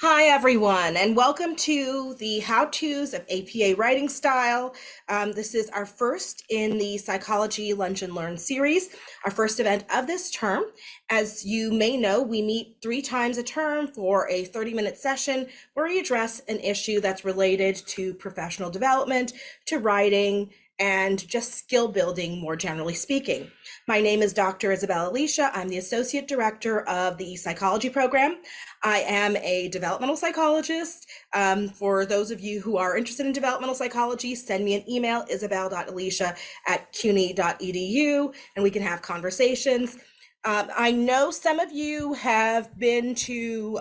Hi, everyone, and welcome to the How-Tos of APA Writing Style. This is our first in the Psychology Lunch and Learn series, our first event of this term. As you may know, we meet 3 times a term for a 30-minute session where we address an issue that's related to professional development, to writing, and just skill building more generally speaking. My name is Dr. Isabella Alicia. I'm the Associate Director of the Psychology Program. I am a developmental psychologist. For those of you who are interested in developmental psychology, send me an email, isabel.alicia@cuny.edu, and we can have conversations. I know some of you have been to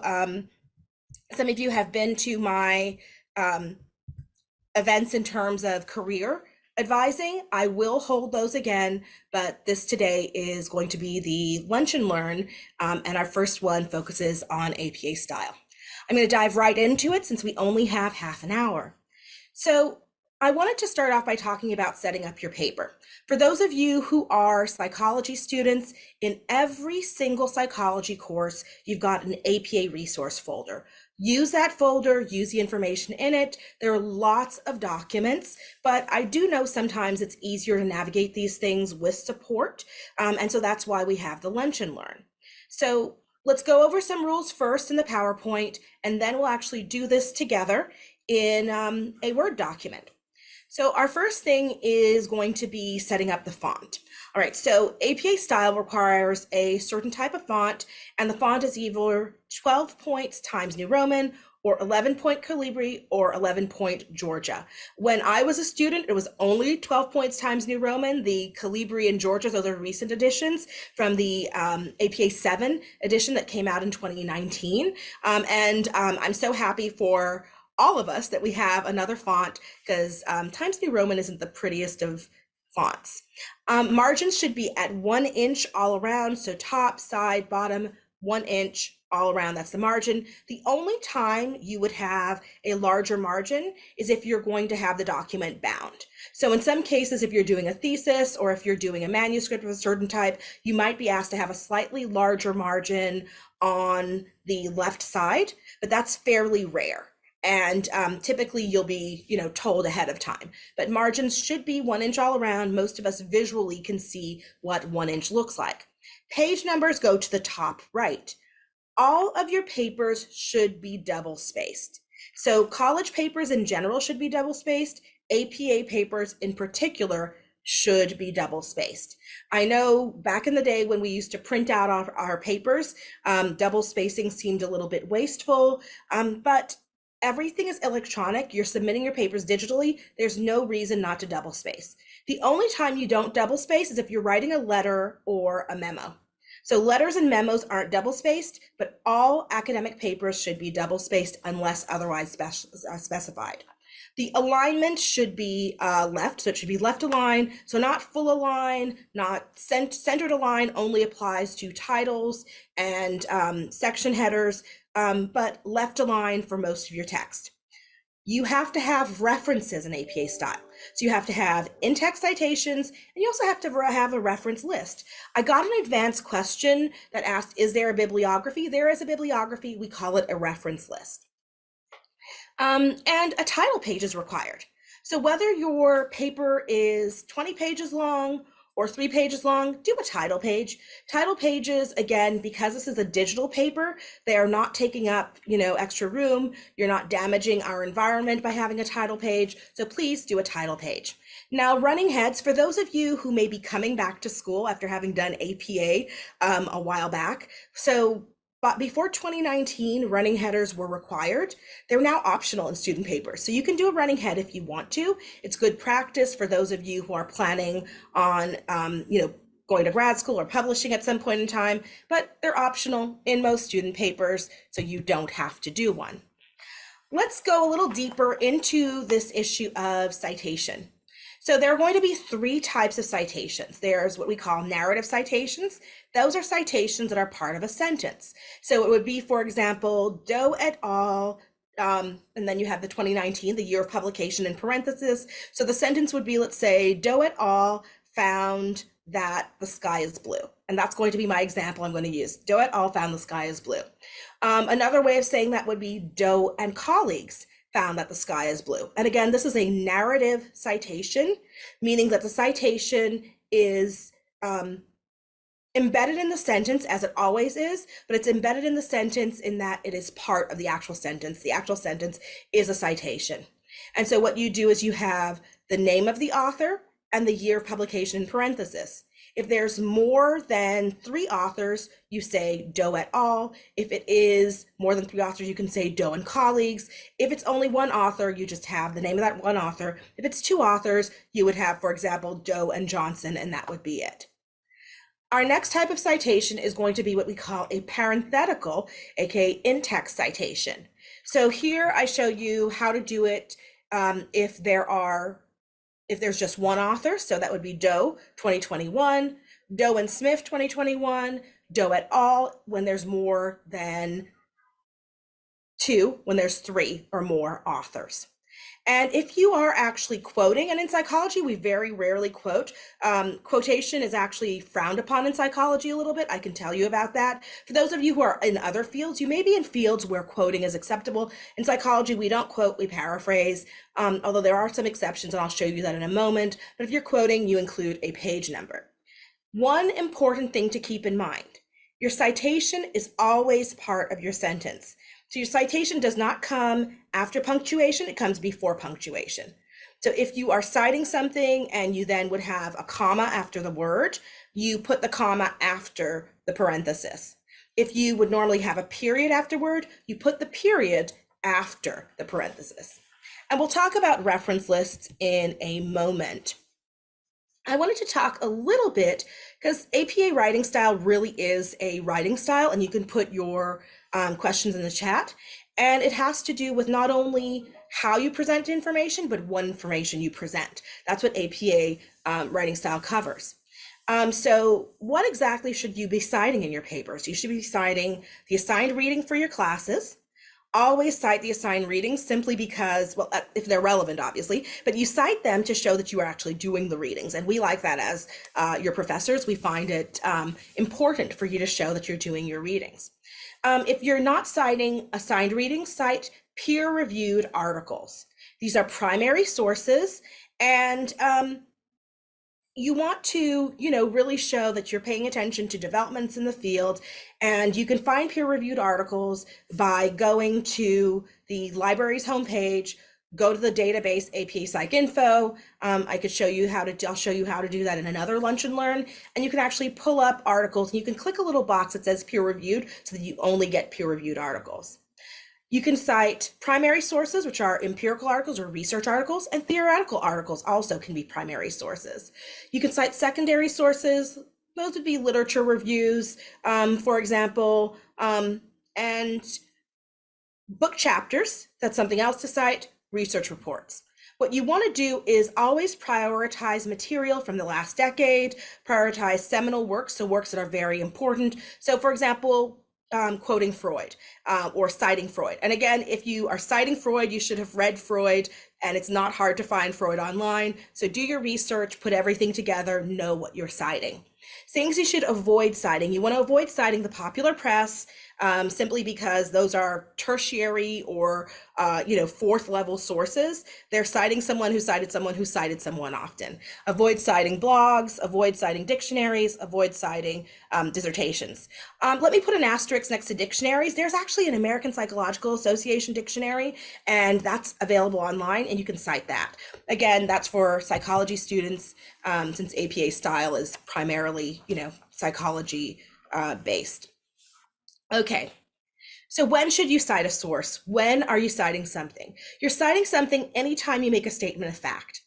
my events in terms of career advising. I will hold those again, but this today is going to be the Lunch and Learn, and our first one focuses on APA style. I'm going to dive right into it since we only have half an hour. So I wanted to start off by talking about setting up your paper. For those of you who are psychology students, in every single psychology course, you've got an APA resource folder. Use that folder, use the information in it. There are lots of documents, but I do know sometimes it's easier to navigate these things with support. And so that's why we have the Lunch and Learn. So let's go over some rules first in the PowerPoint, and then we'll actually do this together in a Word document. So our first thing is going to be setting up the font. All right, so APA style requires a certain type of font, and the font is either 12 points Times New Roman, or 11-point Calibri, or 11-point Georgia. When I was a student, it was only 12 points Times New Roman. The Calibri and Georgia, those are recent additions from the APA 7 edition that came out in 2019. I'm so happy for all of us that we have another font, because Times New Roman isn't the prettiest of fonts. Margins should be at 1 inch all around, so top, side, bottom, 1 inch all around, that's the margin. The only time you would have a larger margin is if you're going to have the document bound. So in some cases, if you're doing a thesis or if you're doing a manuscript of a certain type, you might be asked to have a slightly larger margin on the left side, but that's fairly rare. And typically you'll be, told ahead of time. But margins should be 1 inch all around. Most of us visually can see what 1 inch looks like. Page numbers go to the top right. All of your papers should be double spaced. So college papers in general should be double spaced. APA papers in particular should be double spaced. I know back in the day when we used to print out our papers, double spacing seemed a little bit wasteful, but everything is electronic. You're submitting your papers digitally. There's no reason not to double space. The only time you don't double space is if you're writing a letter or a memo. So letters and memos aren't double spaced, but all academic papers should be double spaced unless otherwise specified. The alignment should be left, so it should be left align, so not full align, not centered align, only applies to titles and section headers, but left align for most of your text. You have to have references in APA style. So you have to have in-text citations, and you also have to have a reference list. I got an advanced question that asked, is there a bibliography? There is a bibliography. We call it a reference list. And a title page is required. So whether your paper is 20 pages long or 3 pages long, do a title page. Title pages, again, because this is a digital paper, they are not taking up, extra room. You're not damaging our environment by having a title page. So please do a title page. Now, running heads, for those of you who may be coming back to school after having done APA a while back. But before 2019, running headers were required. They're now optional in student papers. So you can do a running head if you want to. It's good practice for those of you who are planning on, going to grad school or publishing at some point in time, but they're optional in most student papers, so you don't have to do one. Let's go a little deeper into this issue of citation. So there are going to be 3 types of citations. There's what we call narrative citations. Those are citations that are part of a sentence. So it would be, for example, Doe et al., and then you have the 2019, the year of publication in parentheses. So the sentence would be, let's say, Doe et al. Found that the sky is blue. And that's going to be my example I'm going to use. Doe et al. Found the sky is blue. Another way of saying that would be Doe and colleagues found that the sky is blue. And again, this is a narrative citation, meaning that the citation is embedded in the sentence, as it always is, but it's embedded in the sentence in that it is part of the actual sentence. The actual sentence is a citation. And so what you do is you have the name of the author and the year of publication in parenthesis. If there's more than 3 authors, you say Doe et al. If it is more than 3 authors, you can say Doe and colleagues. If it's only 1 author, you just have the name of that 1 author. If it's 2 authors, you would have, for example, Doe and Johnson, and that would be it. Our next type of citation is going to be what we call a parenthetical, aka in-text citation. So here I show you how to do it if there's just 1 author. So that would be Doe 2021, Doe and Smith 2021, Doe et al. When there's more than 2, when there's 3 or more authors. And if you are actually quoting, and in psychology, we very rarely quote. Quotation is actually frowned upon in psychology a little bit. I can tell you about that. For those of you who are in other fields, you may be in fields where quoting is acceptable. In psychology, we don't quote, we paraphrase, although there are some exceptions, and I'll show you that in a moment. But if you're quoting, you include a page number. One important thing to keep in mind, your citation is always part of your sentence. So your citation does not come after punctuation, it comes before punctuation. So if you are citing something and you then would have a comma after the word, you put the comma after the parenthesis. If you would normally have a period afterward, you put the period after the parenthesis. And we'll talk about reference lists in a moment. I wanted to talk a little bit because APA writing style really is a writing style, and you can put your questions in the chat. And it has to do with not only how you present information, but what information you present. That's what APA writing style covers. So what exactly should you be citing in your papers? You should be citing the assigned reading for your classes. Always cite the assigned readings simply because, well, if they're relevant, obviously, but you cite them to show that you are actually doing the readings. And we like that as your professors. We find it important for you to show that you're doing your readings. If you're not citing assigned readings, cite peer-reviewed articles. These are primary sources, and you want to, really show that you're paying attention to developments in the field, and you can find peer-reviewed articles by going to the library's homepage, go to the database APA Psych Info. I'll show you how to do that in another Lunch and Learn, and you can actually pull up articles, and you can click a little box that says peer-reviewed so that you only get peer-reviewed articles. You can cite primary sources, which are empirical articles or research articles, and theoretical articles also can be primary sources. You can cite secondary sources. Those would be literature reviews, for example, and book chapters. That's something else to cite. Research reports. What you want to do is always prioritize material from the last decade, prioritize seminal works, so works that are very important. So for example, quoting Freud or citing Freud. And again, if you are citing Freud, you should have read Freud, and it's not hard to find Freud online. So do your research, put everything together, know what you're citing. Things you should avoid citing. You want to avoid citing the popular press, simply because those are tertiary or, fourth level sources. They're citing someone who cited someone who cited someone often. Avoid citing blogs, avoid citing dictionaries, avoid citing dissertations. Let me put an asterisk next to dictionaries. There's actually an American Psychological Association dictionary, and that's available online, and you can cite that. Again, that's for psychology students, since APA style is primarily, psychology based. Okay, so when should you cite a source? When are you citing something? You're citing something anytime you make a statement of fact.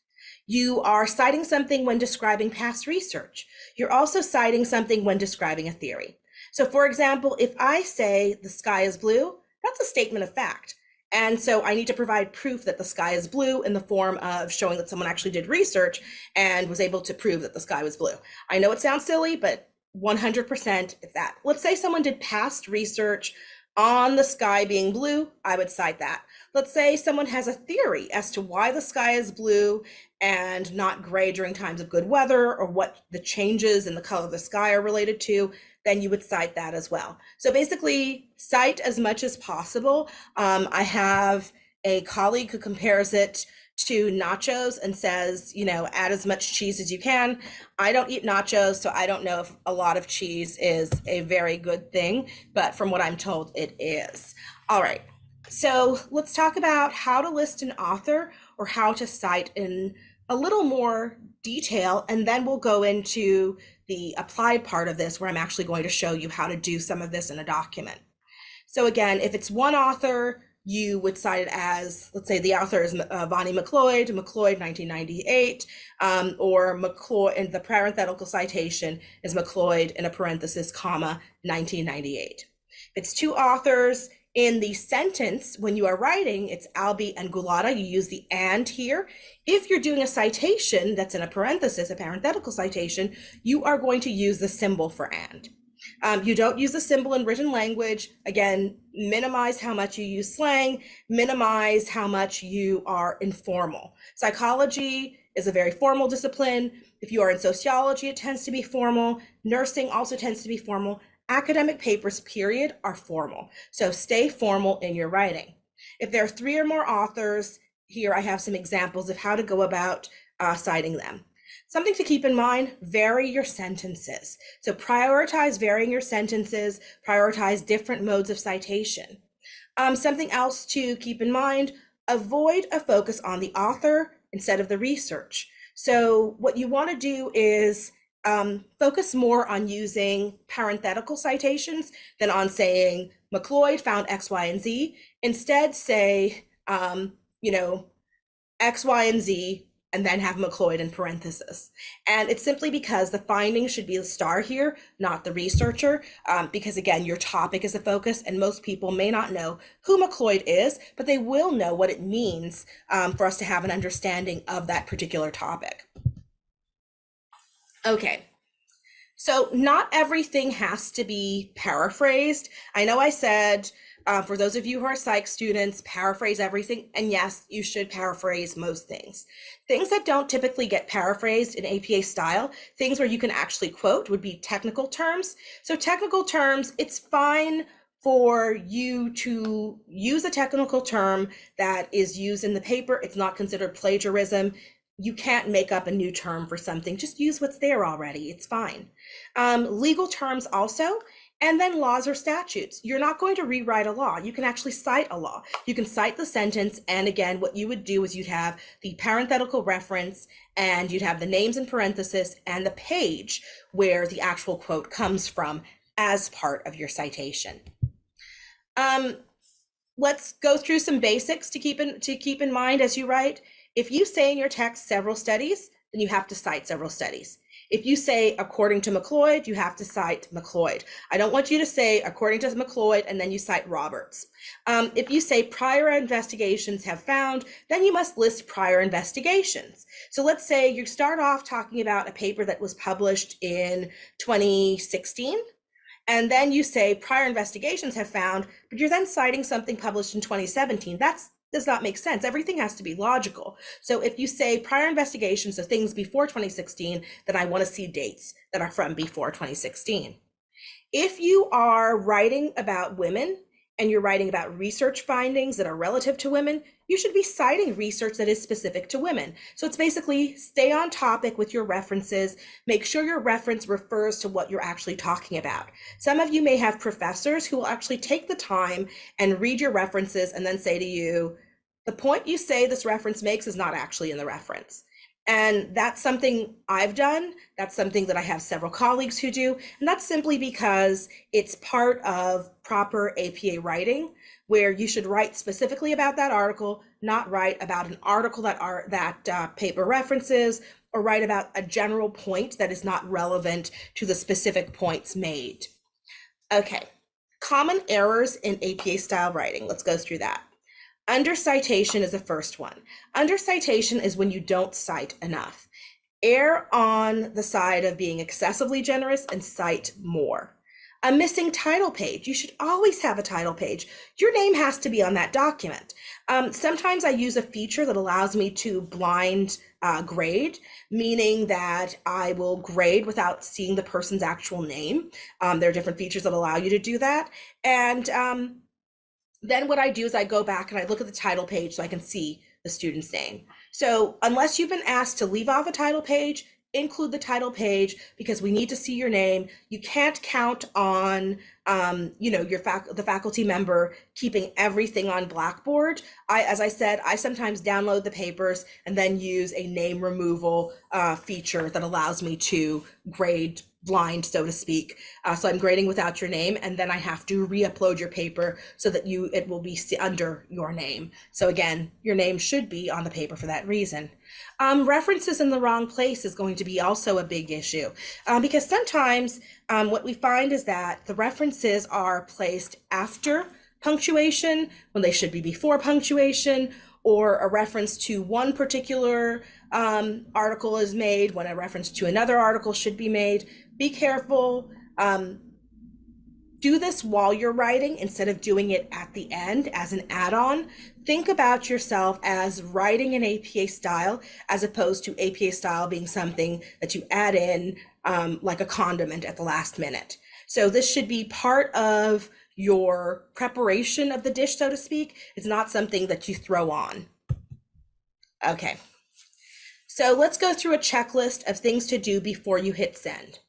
You are citing something when describing past research. You're also citing something when describing a theory. So for example, if I say the sky is blue, that's a statement of fact. And so I need to provide proof that the sky is blue in the form of showing that someone actually did research and was able to prove that the sky was blue. I know it sounds silly, but 100% it's that. Let's say someone did past research On the sky being blue, I would cite that. Let's say someone has a theory as to why the sky is blue and not gray during times of good weather, or what the changes in the color of the sky are related to, then you would cite that as well. So basically, cite as much as possible. I have a colleague who compares it to nachos and says, add as much cheese as you can. I don't eat nachos, so I don't know if a lot of cheese is a very good thing, but from what I'm told, it is. All right, so let's talk about how to list an author or how to cite in a little more detail, and then we'll go into the applied part of this, where I'm actually going to show you how to do some of this in a document. So again, if it's one author, you would cite it as, let's say the author is Vonnie McLeod, 1998, or McLeod, and the parenthetical citation is McLeod in a parenthesis, comma, 1998. If it's two authors, in the sentence, when you are writing, it's Albee and Gulata. You use the and here. If you're doing a citation that's in a parenthesis, a parenthetical citation, you are going to use the symbol for and. You don't use the symbol in written language. Again, minimize how much you use slang, minimize how much you are informal. Psychology is a very formal discipline. If you are in sociology, it tends to be formal. Nursing also tends to be formal. Academic papers, period, are formal. So stay formal in your writing. If there are three or more authors, here I have some examples of how to go about citing them. Something to keep in mind, vary your sentences. So prioritize varying your sentences, prioritize different modes of citation. Something else to keep in mind, avoid a focus on the author instead of the research. So what you want to do is focus more on using parenthetical citations than on saying McLeod found X, Y, and Z. Instead, say, X, Y, and Z, and then have McLeod in parentheses. And it's simply because the finding should be the star here, not the researcher, because again, your topic is a focus, and most people may not know who McLeod is, but they will know what it means for us to have an understanding of that particular topic. Okay, so not everything has to be paraphrased. I know I said, for those of you who are psych students, paraphrase everything. And yes, you should paraphrase most things. Things that don't typically get paraphrased in APA style, things where you can actually quote, would be technical terms. So technical terms, it's fine for you to use a technical term that is used in the paper. It's not considered plagiarism. You can't make up a new term for something. Just use what's there already. It's fine. Legal terms also, and then laws or statutes. You're not going to rewrite a law. You can actually cite a law. You can cite the sentence, and again, what you would do is you'd have the parenthetical reference, and you'd have the names in parenthesis, and the page where the actual quote comes from as part of your citation. Let's go through some basics to keep in mind as you write. If you say in your text several studies, then you have to cite several studies. If you say according to McLeod, you have to cite McLeod. I don't want you to say according to McLeod and then you cite Roberts. If you say prior investigations have found, then you must list prior investigations. So let's say you start off talking about a paper that was published in 2016. And then you say prior investigations have found, but you're then citing something published in 2017. That does not make sense. Everything has to be logical. So if you say prior investigations of things before 2016, then I want to see dates that are from before 2016. If you are writing about women and you're writing about research findings that are relative to women, you should be citing research that is specific to women. So it's basically stay on topic with your references, make sure your reference refers to what you're actually talking about. Some of you may have professors who will actually take the time and read your references and then say to you, the point you say this reference makes is not actually in the reference. And that's something I've done. That's something that I have several colleagues who do. And that's simply because it's part of proper APA writing, where you should write specifically about that article, not write about an article that paper references, or write about a general point that is not relevant to the specific points made. Okay, common errors in APA style writing. Let's go through that. Under citation is the first one. Under citation is when you don't cite enough. Err on the side of being excessively generous and cite more. A missing title page. You should always have a title page. Your name has to be on that document. Sometimes I use a feature that allows me to blind grade, meaning that I will grade without seeing the person's actual name. There are different features that allow you to do that. And then what I do is I go back and I look at the title page so I can see the student's name. So unless you've been asked to leave off a title page, include the title page because we need to see your name. You can't count on the faculty member keeping everything on Blackboard. As I said, I sometimes download the papers and then use a name removal feature that allows me to grade blind, so to speak. So I'm grading without your name, and then I have to re-upload your paper so that it will be under your name. So again, your name should be on the paper for that reason. References in the wrong place is going to be also a big issue because sometimes what we find is that the references are placed after punctuation when they should be before punctuation, or a reference to one particular article is made when a reference to another article should be made. Be careful. Do this while you're writing instead of doing it at the end as an add-on. Think about yourself as writing in APA style as opposed to APA style being something that you add in like a condiment at the last minute. So this should be part of your preparation of the dish, so to speak. It's not something that you throw on. Okay, so let's go through a checklist of things to do before you hit send.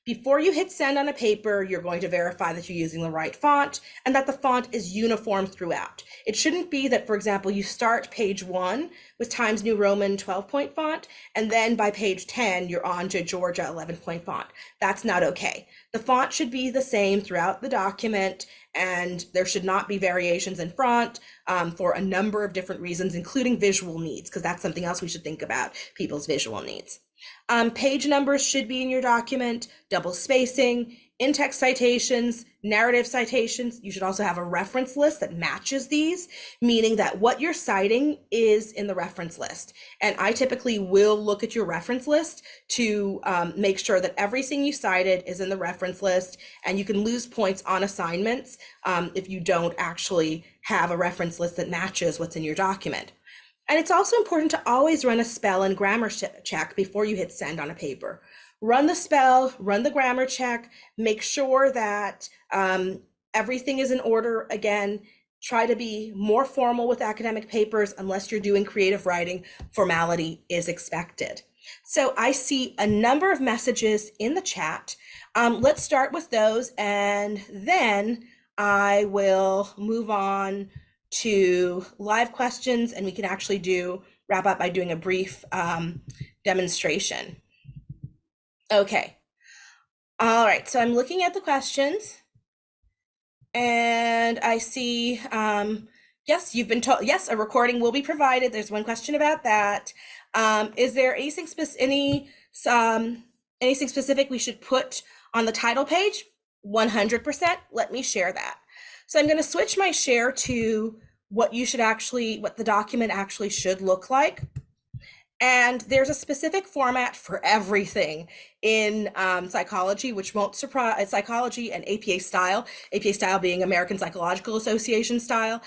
Before you hit send on a paper, you're going to verify that you're using the right font and that the font is uniform throughout. It shouldn't be that, for example, you start page 1 with Times New Roman 12-point font, and then by page 10, you're on to Georgia 11-point font. That's not okay. The font should be the same throughout the document, and there should not be variations in font for a number of different reasons, including visual needs, because that's something else we should think about, people's visual needs. Page numbers should be in your document, double spacing, in-text citations, narrative citations. You should also have a reference list that matches these, meaning that what you're citing is in the reference list. And I typically will look at your reference list to make sure that everything you cited is in the reference list, and you can lose points on assignments if you don't actually have a reference list that matches what's in your document. And it's also important to always run a spell and grammar check before you hit send on a paper. Run the spell, run the grammar check, make sure that everything is in order. Again, try to be more formal with academic papers. Unless you're doing creative writing, formality is expected. So I see a number of messages in the chat. Let's start with those, and then I will move on to live questions, and we can actually wrap up by doing a brief demonstration. Okay. All right, so I'm looking at the questions, and I see, yes, you've been told, yes, a recording will be provided. There's one question about that. Is there anything specific we should put on the title page? 100%. Let me share that. So I'm going to switch my share to what the document actually should look like. And there's a specific format for everything in psychology, which won't surprise, psychology and APA style being American Psychological Association style.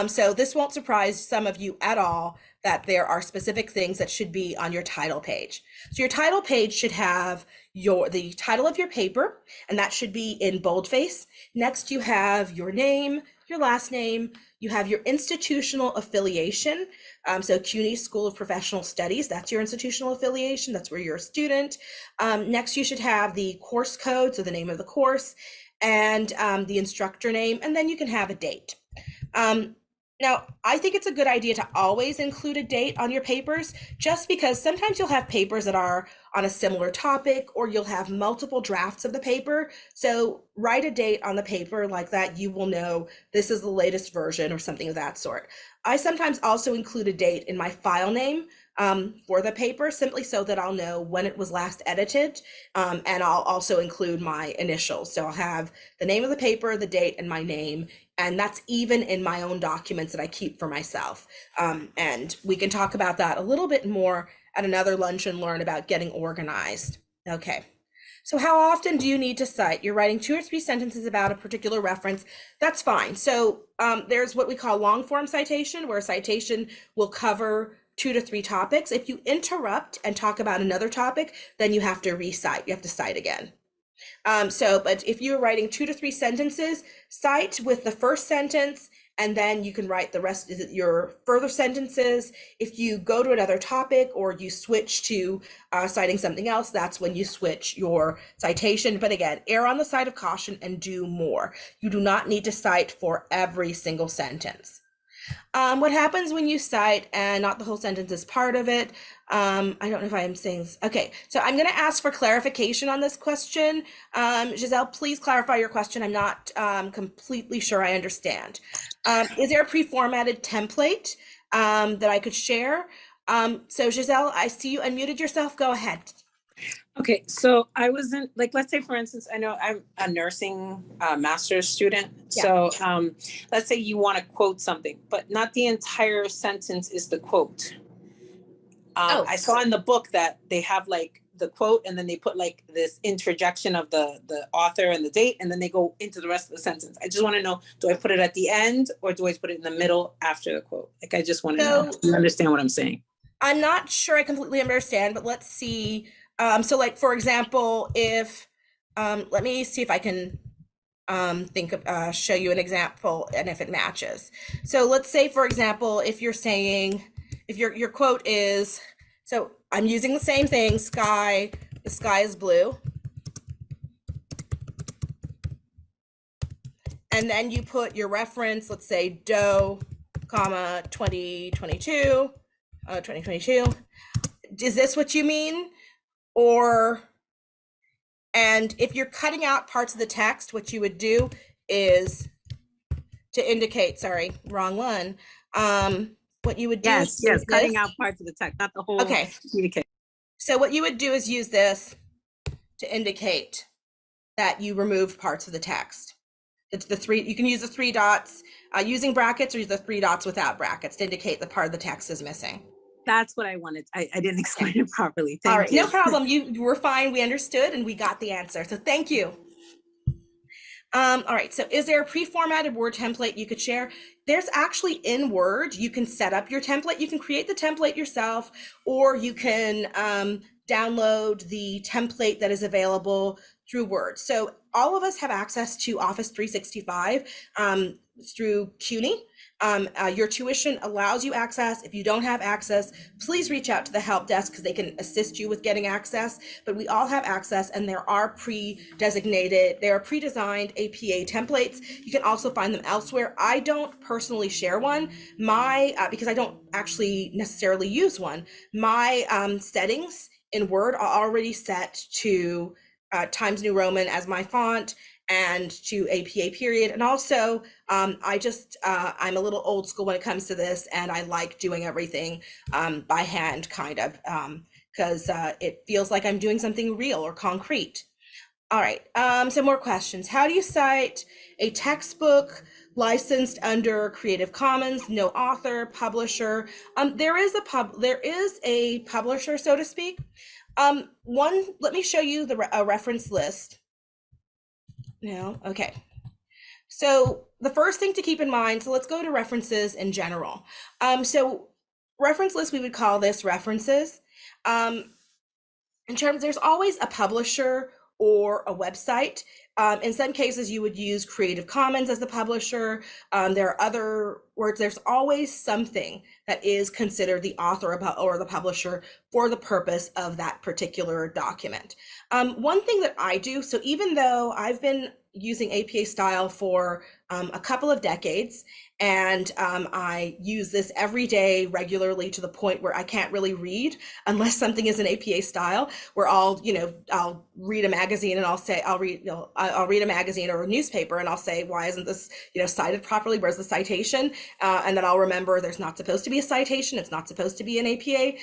So this won't surprise some of you at all that there are specific things that should be on your title page. So your title page should have the title of your paper, and that should be in boldface. Next, you have your name, your last name, you have your institutional affiliation. So CUNY School of Professional Studies, that's your institutional affiliation, that's where you're a student. Next, you should have the course code, so the name of the course, and the instructor name, and then you can have a date. Now, I think it's a good idea to always include a date on your papers, just because sometimes you'll have papers that are on a similar topic, or you'll have multiple drafts of the paper. So write a date on the paper like that. You will know this is the latest version or something of that sort. I sometimes also include a date in my file name for the paper, simply so that I'll know when it was last edited, and I'll also include my initials. So I'll have the name of the paper, the date, and my name, and that's even in my own documents that I keep for myself. And we can talk about that a little bit more at another lunch and learn about getting organized. Okay, So how often do you need to cite? You're writing 2 or 3 sentences about a particular reference. That's fine. So there's what we call long form citation, where a citation will cover 2 to 3 topics. If you interrupt and talk about another topic, then you have to recite. You have to cite again. But if you're writing 2 to 3 sentences, cite with the first sentence, and then you can write the rest of your further sentences. If you go to another topic or you switch to citing something else, that's when you switch your citation. But again, err on the side of caution and do more. You do not need to cite for every single sentence. What happens when you cite and not the whole sentence is part of it? I don't know if I am saying this. Okay, so I'm going to ask for clarification on this question. Giselle, please clarify your question. I'm not completely sure I understand. Is there a pre-formatted template that I could share? So Giselle, I see you unmuted yourself. Go ahead. Okay, so I wasn't like, let's say for instance, I know I'm a nursing master's student. Yeah. So let's say you want to quote something, but not the entire sentence is the quote. I saw in the book that they have like the quote and then they put like this interjection of the author and the date, and then they go into the rest of the sentence. I just want to know, do I put it at the end or do I put it in the middle after the quote? Like, I just want to know if you understand what I'm saying. I'm not sure I completely understand, but let's see. So like, for example, if, let me see if I can show you an example and if it matches. So let's say, for example, if you're saying, if your quote is, so I'm using the same thing, the sky is blue. And then you put your reference, let's say Doe, 2022. Is this what you mean? And if you're cutting out parts of the text, what you would do is to indicate, sorry, wrong one. What you would do is cutting out parts of the text, not the whole. Okay. So what you would do is use this to indicate that you removed parts of the text. It's the three, you can use the 3 dots using brackets, or use the 3 dots without brackets to indicate the part of the text is missing. That's what I wanted. I didn't explain it properly. Thank you. No problem. You were fine. We understood and we got the answer. So thank you. All right. So is there a pre-formatted Word template you could share? There's actually in Word, you can set up your template. You can create the template yourself, or you can download the template that is available through Word. So all of us have access to Office 365 through CUNY. Your tuition allows you access. If you don't have access, please reach out to the help desk because they can assist you with getting access. But we all have access, and there are pre-designed APA templates. You can also find them elsewhere. I don't personally share one. Because I don't actually necessarily use one. My settings in Word are already set to Times New Roman as my font, and to APA period. And also, I'm a little old school when it comes to this, and I like doing everything by hand, kind of, because it feels like I'm doing something real or concrete. All right, some more questions. How do you cite a textbook licensed under Creative Commons, no author, publisher? There is a publisher, so to speak. Let me show you a reference list. No, okay. So the first thing to keep in mind, so let's go to references in general. So reference list, we would call this references. There's always a publisher or a website. In some cases, you would use Creative Commons as the publisher. There are other words. There's always something that is considered the author or the publisher for the purpose of that particular document. One thing that I do, so even though I've been using APA style for a couple of decades, and I use this every day regularly to the point where I can't really read unless something is an APA style, where I'll read a magazine and I'll read a magazine or a newspaper and I'll say, why isn't this cited properly? Where's the citation? And then I'll remember there's not supposed to be a citation. It's not supposed to be an APA.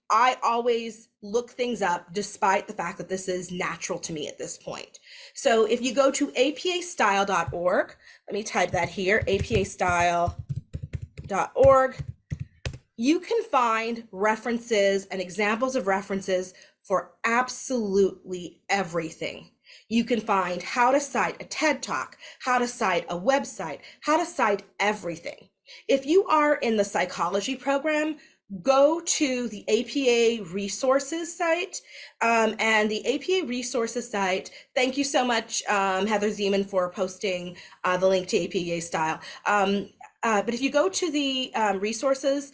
I always look things up despite the fact that this is natural to me at this point. So if you go to apastyle.org, let me type that here, apastyle.org, you can find references and examples of references for absolutely everything. You can find how to cite a TED Talk, how to cite a website, how to cite everything. If you are in the psychology program, go to the APA resources site, and the APA resources site, thank you so much, Heather Zeman, for posting the link to APA style. But if you go to the resources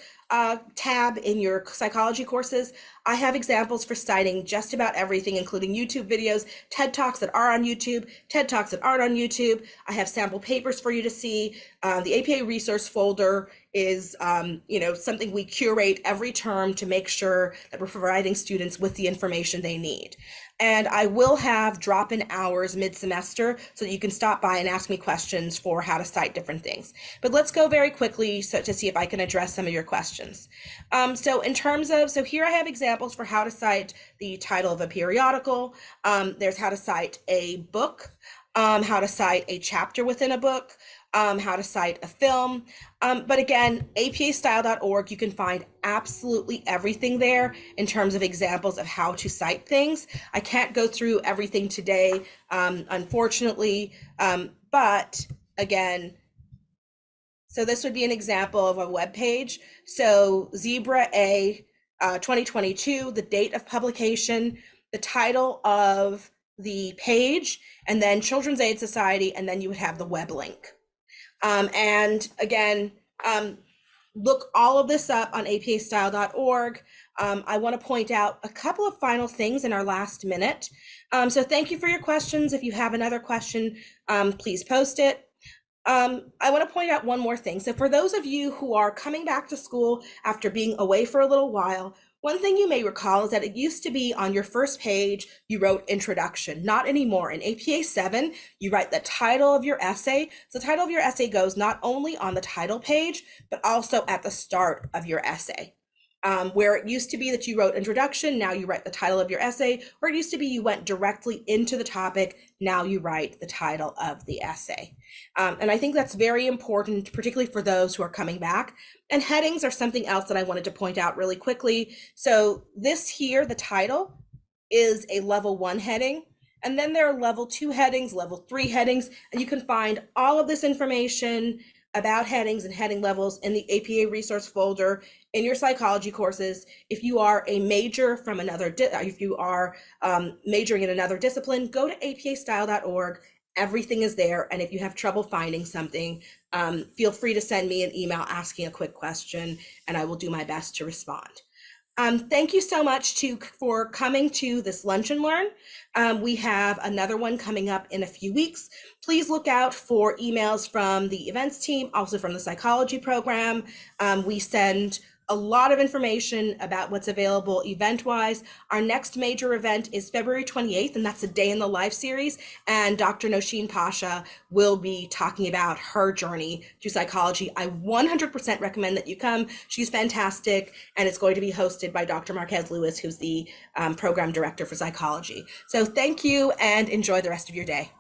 tab in your psychology courses, I have examples for citing just about everything, including YouTube videos, TED Talks that are on YouTube, TED Talks that aren't on YouTube. I have sample papers for you to see. The APA resource folder is something we curate every term to make sure that we're providing students with the information they need. And I will have drop-in hours mid-semester so that you can stop by and ask me questions for how to cite different things. But let's go very quickly to see if I can address some of your questions. So here I have examples for how to cite the title of a periodical. There's how to cite a book, how to cite a chapter within a book, how to cite a film. But again, apastyle.org, you can find absolutely everything there in terms of examples of how to cite things. I can't go through everything today, unfortunately, but again, so this would be an example of a web page. So Zebra A 2022, the date of publication, the title of the page, and then Children's Aid Society, and then you would have the web link. And again, look all of this up on apastyle.org. I want to point out a couple of final things in our last minute. So thank you for your questions. If you have another question, please post it. I want to point out one more thing. So for those of you who are coming back to school after being away for a little while, one thing you may recall is that it used to be on your first page, you wrote introduction. Not anymore. In APA 7, you write the title of your essay. So the title of your essay goes not only on the title page, but also at the start of your essay. Where it used to be that you wrote introduction, now you write the title of your essay, or it used to be you went directly into the topic, now you write the title of the essay. And I think that's very important, particularly for those who are coming back. And headings are something else that I wanted to point out really quickly. So this here, the title, is a level 1 heading. And then there are level 2 headings, level 3 headings, and you can find all of this information about headings and heading levels in the APA resource folder in your psychology courses. If you are a major from another, if you are majoring in another discipline, go to apastyle.org. Everything is there. And if you have trouble finding something, feel free to send me an email asking a quick question, and I will do my best to respond. Thank you so much for coming to this Lunch and Learn. We have another one coming up in a few weeks. Please look out for emails from the events team, also from the psychology program. We send a lot of information about what's available event-wise. Our next major event is February 28th, and that's a Day in the Life series. And Dr. Nosheen Pasha will be talking about her journey through psychology. I 100% recommend that you come. She's fantastic, and it's going to be hosted by Dr. Marquez Lewis, who's the program director for psychology. So thank you, and enjoy the rest of your day.